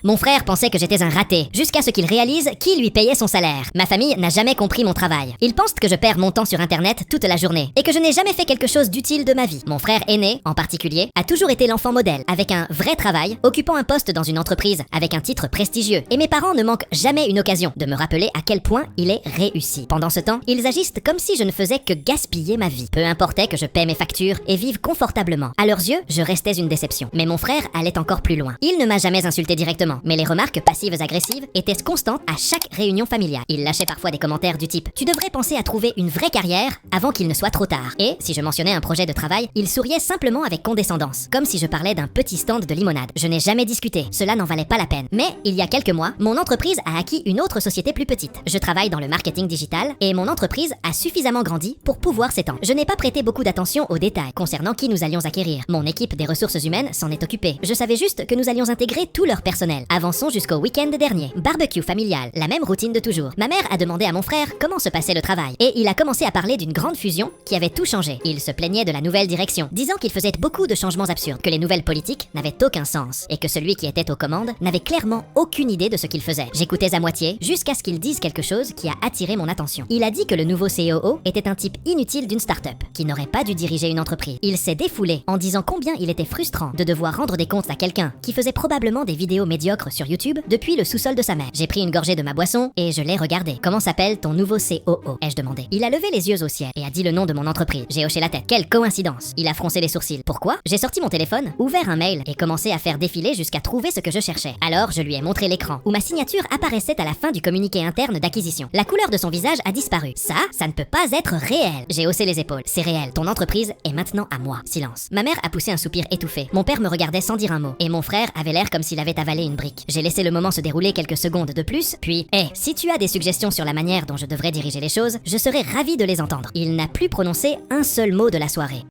Mon frère pensait que j'étais un raté, jusqu'à ce qu'il réalise qui lui payait son salaire. Ma famille n'a jamais compris mon travail. Ils pensent que je perds mon temps sur internet toute la journée, et que je n'ai jamais fait quelque chose d'utile de ma vie. Mon frère aîné, en particulier, a toujours été l'enfant modèle, avec un vrai travail, occupant un poste dans une entreprise, avec un titre prestigieux. Et mes parents ne manquent jamais une occasion de me rappeler à quel point il est réussi. Pendant ce temps, ils agissent comme si je ne faisais que gaspiller ma vie. Peu importait que je paie mes factures et vive confortablement. À leurs yeux, je restais une déception. Mais mon frère allait encore plus loin. Il ne m'a jamais insulté directement, mais les remarques passives-agressives étaient constantes à chaque réunion familiale. Il lâchait parfois des commentaires du type « Tu devrais penser à trouver une vraie carrière avant qu'il ne soit trop tard ». Et, si je mentionnais un projet de travail, il souriait simplement avec condescendance, comme si je parlais d'un petit stand de limonade. Je n'ai jamais discuté, cela n'en valait pas la peine. Mais, il y a quelques mois, mon entreprise a acquis une autre société plus petite. Je travaille dans le marketing digital, et mon entreprise a suffisamment grandi pour pouvoir s'étendre. Je n'ai pas prêté beaucoup d'attention aux détails concernant qui nous allions acquérir. Mon équipe des ressources humaines s'en est occupée. Je savais juste que nous allions intégrer tout leur personnel. Avançons jusqu'au week-end dernier. Barbecue familial, la même routine de toujours. Ma mère a demandé à mon frère comment se passait le travail, et il a commencé à parler d'une grande fusion qui avait tout changé. Il se plaignait de la nouvelle direction, disant qu'il faisait beaucoup de changements absurdes, que les nouvelles politiques n'avaient aucun sens, et que celui qui était aux commandes n'avait clairement aucune idée de ce qu'il faisait. J'écoutais à moitié, jusqu'à ce qu'il dise quelque chose qui a attiré mon attention. Il a dit que le nouveau COO était un type inutile d'une start-up, qui n'aurait pas dû diriger une entreprise. Il s'est défoulé en disant combien il était frustrant de devoir rendre des comptes à quelqu'un qui faisait probablement des vidéos médiocres sur YouTube depuis le sous-sol de sa mère. J'ai pris une gorgée de ma boisson et je l'ai regardé. Comment s'appelle ton nouveau COO? Ai-je demandé. Il a levé les yeux au ciel et a dit le nom de mon entreprise. J'ai hoché la tête. Quelle coïncidence. Il a froncé les sourcils. Pourquoi? J'ai sorti mon téléphone, ouvert un mail et commencé à faire défiler jusqu'à trouver ce que je cherchais. Alors je lui ai montré l'écran où ma signature apparaissait à la fin du communiqué interne d'acquisition. La couleur de son visage a disparu. Ça ne peut pas être réel. J'ai haussé les épaules. C'est réel. Ton entreprise est maintenant à moi. Silence. Ma mère a poussé un soupir étouffé. Mon père me regardait sans dire un mot et mon frère avait l'air comme s'il avait avalé une brique. J'ai laissé le moment se dérouler quelques secondes de plus, puis si tu as des suggestions sur la manière dont je devrais diriger les choses, je serais ravi de les entendre. Il n'a plus prononcé un seul mot de la soirée.